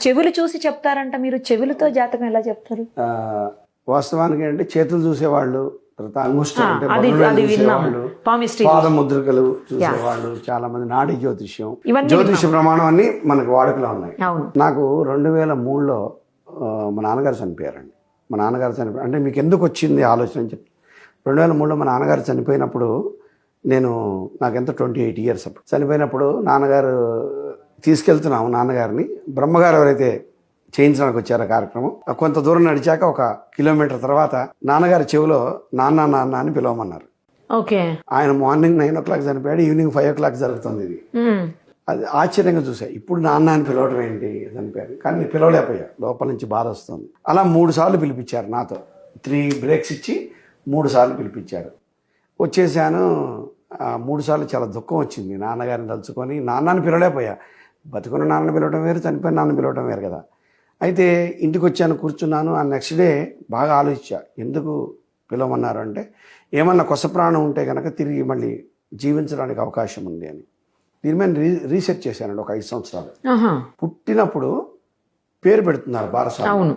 చెవులు చూసి చెప్తారంట, మీరు చెవులతో జాతకం ఎలా చెప్తారు? వాస్తవానికి అంటే చేతులు చూసేవాళ్ళు, తర్వాత అంగుష్టం అంటే అది బొటనవేలు విన్నాము. చూసేవాళ్ళు, పామిస్ట్రీ పాద ముద్రికలు చూసేవాళ్ళు, చాలా మంది నాడి జ్యోతిష్యం, జ్యోతిష్య ప్రమాణం అన్ని మనకు వాడుకలో ఉన్నాయి. అవును. నాకు 2003లో మా నాన్నగారు చనిపోయారండి. మా నాన్నగారు చనిపోయారు అంటే మీకు ఎందుకు వచ్చింది ఆలోచన అని చెప్పి, 2003లో మా నాన్నగారు చనిపోయినప్పుడు నాకెంత 28 years అప్పుడు చనిపోయినప్పుడు నాన్నగారు తీసుకెళ్తున్నాము. నాన్నగారిని బ్రహ్మగారు ఎవరైతే చేయించడానికి వచ్చారు ఆ కార్యక్రమం, కొంత దూరం నడిచాక 1 kilometer తర్వాత నాన్నగారి చెవిలో నాన్న నాన్న అని పిలవమన్నారు. ఓకే. ఆయన మార్నింగ్ 9 o'clock చనిపోయాడు, ఈవినింగ్ 5 o'clock జరుగుతుంది ఇది. అది ఆశ్చర్యంగా చూసా. ఇప్పుడు నాన్న అని పిలవడం ఏంటి, చనిపోయారు కానీ నేను పిలవలేకపోయా, లోపల నుంచి బాధ వస్తుంది. అలా 3 సార్లు పిలిపించారు, నాతో 3 breaks ఇచ్చి 3 సార్లు పిలిపించారు. వచ్చేసాను. 3 సార్లు చాలా దుఃఖం వచ్చింది. నాన్నగారిని తలుచుకొని నాన్నని పిలవలేకపోయా. బతుకున్న నాన్నని పిలవడం వేరు, చనిపోయిన నాన్న పిలవడం వేరు కదా. అయితే ఇంటికి వచ్చాను, కూర్చున్నాను. ఆ నెక్స్ట్ డే బాగా ఆలోచించా, ఎందుకు పిలవమన్నారు అంటే ఏమన్నా కొస ప్రాణం ఉంటే కనుక తిరిగి మళ్ళీ జీవించడానికి అవకాశం ఉంది అని. దీని మీద రీసెర్చ్ చేశానండి ఒక 5 సంవత్సరాలు. పుట్టినప్పుడు పేరు పెడుతున్నారు బారసాల.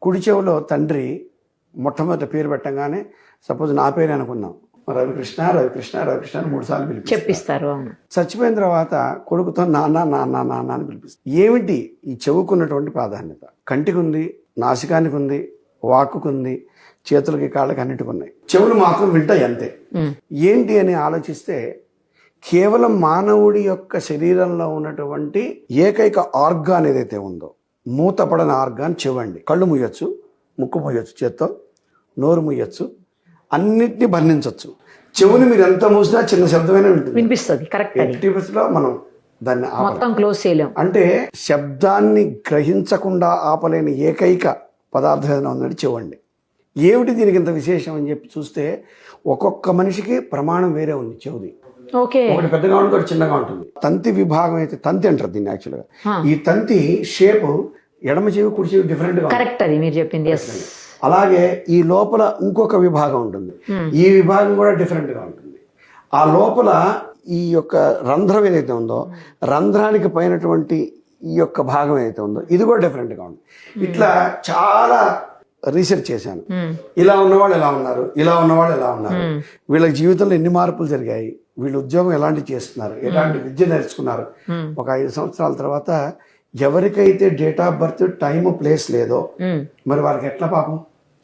కుడి చెవిలో తండ్రి మొట్టమొదటి పేరు పెట్టగానే, సపోజ్ నా పేరు అనుకుందాం, రవికృష్ణ రవికృష్ణ రవికృష్ణ అని 3 సార్లు పిలిపిస్తారు. చచ్చిపోయిన తర్వాత కొడుకుతో నాన్న నాన్న నాన్న అని పిలిపిస్తారు. ఏమిటి ఈ చెవుకున్నటువంటి ప్రాధాన్యత? కంటికి ఉంది, నాసికానికి ఉంది, వాక్కుకు ఉంది, చేతులకి కాళ్ళకి అన్నిటికి ఉన్నాయి. చెవులు మాత్రం వింటాయి అంతే. ఏంటి అని ఆలోచిస్తే కేవలం మానవుడి యొక్క శరీరంలో ఉన్నటువంటి ఏకైక ఆర్గాన్ ఏదైతే ఉందో, మూతపడని ఆర్గాన్ చెవండి. కళ్ళు ముయ్యొచ్చు, ముక్కు ముయ్యొచ్చు చేత్తో, నోరు ముయ్యొచ్చు, అన్నిటినీ బంధించవచ్చు. చెవుని మీరు ఎంత మూసినా చిన్న శబ్దమైనా వినిపిస్తుంది. కరెక్ట్. మనం దాన్ని మొత్తం క్లోజ్ చేయలేం. అంటే శబ్దాన్ని గ్రహించకుండా ఆపలేని ఏకైక పదార్థం ఏదైనా ఉందంటే చెవండి. ఏమిటి దీనికి ఇంత విశేషం అని చెప్పి చూస్తే ఒక్కొక్క మనిషికి ప్రమాణం వేరే ఉంది చెవుది. ఒకటి పెద్దగా ఉంటుంది, ఒకటి చిన్నగా ఉంటుంది. తంతి విభాగం అయితే, తంతి అంటారు దీన్ని యాక్చువల్గా. ఈ తంతి షేప్ ఎడమ చెవి కుడి చెవి డిఫరెంట్ గా. కరెక్ట్, అది మీరు చెప్పింది. అలాగే ఈ లోపల ఇంకొక విభాగం ఉంటుంది, ఈ విభాగం కూడా డిఫరెంట్ గా ఉంటుంది. ఆ లోపల ఈ యొక్క రంధ్రం ఏదైతే ఉందో, రంధ్రానికి పైనటువంటి ఈ యొక్క భాగం ఏదైతే ఉందో, ఇది కూడా డిఫరెంట్ గా ఉంది. ఇట్లా చాలా రీసెర్చ్ చేశాను. ఇలా ఉన్నవాళ్ళు ఎలా ఉన్నారు, ఇలా ఉన్నవాళ్ళు ఎలా ఉన్నారు, వీళ్ళ జీవితంలో ఎన్ని మార్పులు జరిగాయి, వీళ్ళు ఉద్యోగం ఎలాంటి చేస్తున్నారు, ఎలాంటి విద్య నేర్చుకున్నారు. ఒక 5 సంవత్సరాల తర్వాత ఎవరికైతే date of birth, time, place లేదో మరి వాళ్ళకి ఎట్లా పాపం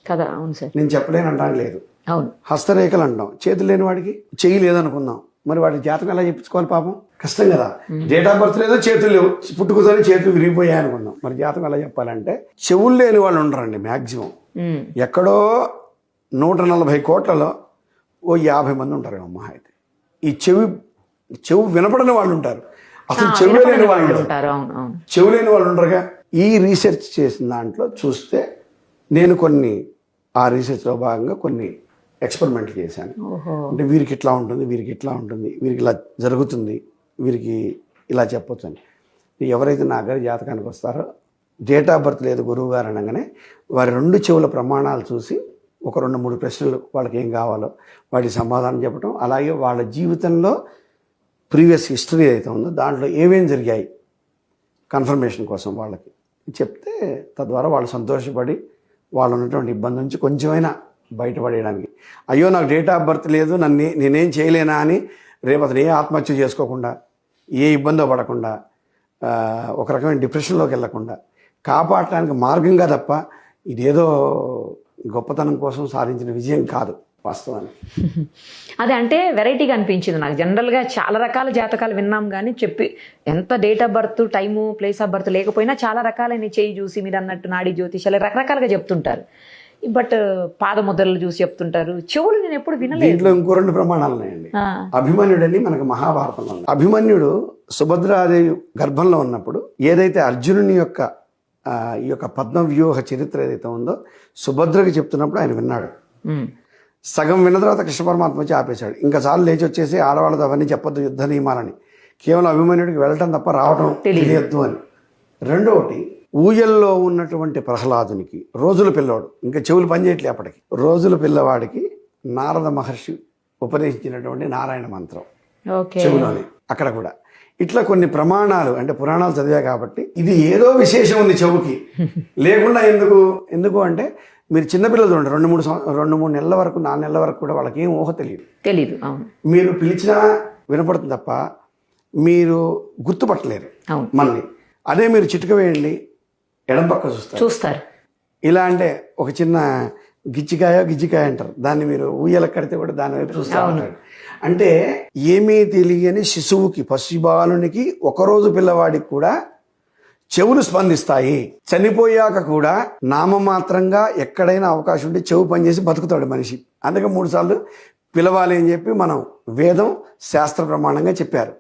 కదా. అవును సార్, నేను చెప్పలేను అంటాను లేదు. అవును, హస్తరేఖలు అంటాం, చేతులు లేని వాడికి చెయ్యి లేదనుకుందాం, మరి వాడి జాతకం ఎలా చెప్పించుకోవాలి పాపం, కష్టం కదా. డేట్ ఆఫ్ బర్త్ లేదో, చేతులు లేవు, పుట్టుకతోనే చేతులు విరిగిపోయాయి అనుకుందాం, మరి జాతకం ఎలా చెప్పాలంటే చెవులు లేని వాళ్ళు ఉండరండి మ్యాక్సిమం. ఎక్కడో 140 కోట్లలో 50 మంది ఉంటారు అమ్మ. అయితే ఈ చెవు వినపడని వాళ్ళు ఉంటారు, అసలు చెవు లేని వాళ్ళు ఉంటారు, చెవు లేని వాళ్ళు ఉండరుగా. ఈ రీసెర్చ్ చేసిన దాంట్లో చూస్తే నేను ఆ రీసెర్చ్లో భాగంగా కొన్ని ఎక్స్పెరిమెంట్లు చేశాను. అంటే వీరికి ఇట్లా ఉంటుంది, వీరికి ఇట్లా ఉంటుంది, వీరికి ఇలా జరుగుతుంది, వీరికి ఇలా చెప్పొచ్చు అని. ఎవరైతే నా గారి జాతకానికి వస్తారో డేట్ ఆఫ్ బర్త్ లేదు గురువు గారు అనగానే వారి 2 చెవుల ప్రమాణాలు చూసి ఒక 2-3 ప్రశ్నలు వాళ్ళకి ఏం కావాలో వాటి సమాధానం చెప్పడం, అలాగే వాళ్ళ జీవితంలో ప్రీవియస్ హిస్టరీ అయితే ఉందో దాంట్లో ఏమేం జరిగాయి కన్ఫర్మేషన్ కోసం వాళ్ళకి చెప్తే, తద్వారా వాళ్ళు సంతోషపడి వాళ్ళు ఉన్నటువంటి ఇబ్బంది నుంచి కొంచెమైనా బయటపడేయడానికి, అయ్యో నాకు డేట్ ఆఫ్ బర్త్ లేదు, నేనేం చేయలేనా అని రేపు అతను ఏ ఆత్మహత్య చేసుకోకుండా, ఏ ఇబ్బందో పడకుండా, ఒక రకమైన డిప్రెషన్లోకి వెళ్ళకుండా కాపాడటానికి మార్గంగా తప్ప ఇదేదో గొప్పతనం కోసం సాధించిన విజయం కాదు వాస్తవానికి. అదే అంటే వెరైటీగా అనిపించింది నాకు. జనరల్గా చాలా రకాల జాతకాలు విన్నాం కానీ ఎంత date of birth, time, place of birth లేకపోయినా చాలా రకాలైన చేయి చూసి మీరు అన్నట్టు నాడీ జ్యోతిషాలు రకరకాలుగా చెప్తుంటారు. బట్ పాదముద్రలు చూసి చెప్తుంటారు. చెవులు నేను ఎప్పుడు వినలేదు. దీంట్లో ఇంకో 2 ప్రమాణాలు ఉన్నాయండి. అభిమన్యుడని మనకు మహాభారతంలో, అభిమన్యుడు సుభద్రాదేవి గర్భంలో ఉన్నప్పుడు ఏదైతే అర్జునుని యొక్క ఈ యొక్క పద్మవ్యూహ చరిత్ర ఏదైతే ఉందో సుభద్రకి చెప్తున్నప్పుడు ఆయన విన్నాడు. సగం విన్న తర్వాత కృష్ణ పరమాత్మ వచ్చి ఆపేశాడు. ఇంకా చాలు, లేచి వచ్చేసి ఆడవాళ్ళతో అవన్నీ చెప్పొద్దు యుద్ధ నియమాలని, కేవలం అభిమన్యుడికి వెళ్ళటం తప్ప రావటం తెలియద్దు అని. రెండోటి, ఊయల్లో ఉన్నటువంటి ప్రహ్లాదునికి రోజుల పిల్లవాడు, ఇంకా చెవులు పనిచేయట్లే అప్పటికి, రోజుల పిల్లవాడికి నారద మహర్షి ఉపదేశించినటువంటి నారాయణ మంత్రం చెవులోనే. అక్కడ కూడా ఇట్లా కొన్ని ప్రమాణాలు అంటే పురాణాలు చదివా కాబట్టి ఇది ఏదో విశేషం ఉంది చెవుకి లేకుండా ఎందుకు అంటే మీరు చిన్నపిల్లలు చూడండి 2-3 నెలల వరకు 4 నెలల వరకు కూడా వాళ్ళకి ఏం ఊహ తెలియదు. అవును, మీరు పిలిచినా వినపడుతుంది తప్ప మీరు గుర్తుపట్టలేరు అవును. మనల్ని. అదే మీరు చిటుక వేయండి ఎడం పక్క చూస్తారు. ఇలా అంటే ఒక చిన్న గిజ్జికాయ అంటారు, దాన్ని మీరు ఊయల కడితే కూడా దాని వైపు చూస్తూ ఉంటారు. అంటే ఏమీ తెలియని శిశువుకి, పసిబాలునికి, ఒకరోజు పిల్లవాడికి కూడా చెవులు స్పందిస్తాయి. చనిపోయాక కూడా నామమాత్రంగా ఎక్కడైనా అవకాశం ఉంటే చెవు పనిచేసి బతుకుతాడు మనిషి. అందుకే 3 సార్లు పిలవాలి అని చెప్పి మనం వేదం శాస్త్ర ప్రమాణంగా చెప్పారు.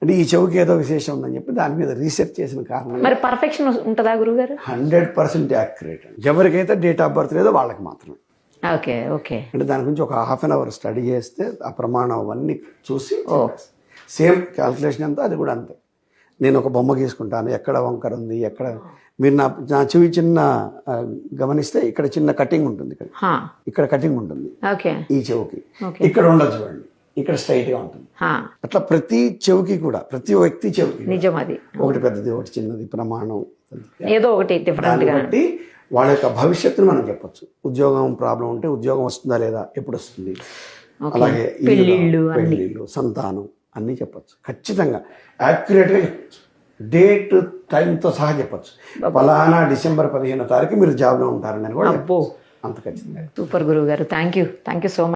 అంటే ఈ చెవుకి ఏదో విశేషం ఉందని చెప్పి దాని మీద రీసెర్చ్ చేసిన కారణం. మరి పర్ఫెక్షన్ ఉంటుందా గురుగారు? 100% యాక్యురేట్. ఎవరికైతే డేట్ ఆఫ్ బర్త్ లేదో వాళ్ళకి మాత్రమే. Okay, okay. అంటే దాని గురించి ఒక ½ అన్ అవర్ స్టడీ చేస్తే ఆ ప్రమాణం అవన్నీ చూసి సేమ్ క్యాల్కులేషన్ అంతా అది కూడా అంతే. నేను ఒక బొమ్మ గీసుకుంటాను, ఎక్కడ వంకర ఉంది, ఎక్కడ మీరు నా చెవి చిన్న గమనిస్తే ఇక్కడ చిన్న కటింగ్ ఉంటుంది, ఇక్కడ కటింగ్ ఉంటుంది ఈ చెవికి, ఇక్కడ ఉండదు చూడండి, ఇక్కడ స్ట్రైట్ గా ఉంటుంది. అట్లా ప్రతి చెవికి కూడా, ప్రతి వ్యక్తి చెవికి నిజం అది ఒకటి పెద్దది ఒకటి చిన్నది ప్రమాణం ఏదో ఒకటి డిఫరెంట్ గా బట్టి వాళ్ళ యొక్క భవిష్యత్తును మనం చెప్పొచ్చు. ఉద్యోగం ప్రాబ్లం ఉంటే ఉద్యోగం వస్తుందా లేదా, ఎప్పుడు వస్తుంది, అలాగే పెళ్ళిళ్ళు, సంతానం అన్నీ చెప్పచ్చు. ఖచ్చితంగా యాక్యురేట్గా చెప్పచ్చు, డేట్ టైంతో సహా చెప్పచ్చు. ఫలానా డిసెంబర్ 15వ తారీఖు మీరు జాబ్లో ఉంటారని కూడా అంత ఖచ్చితంగా. సూపర్ గురువు గారు, థ్యాంక్ యూ సో మచ్.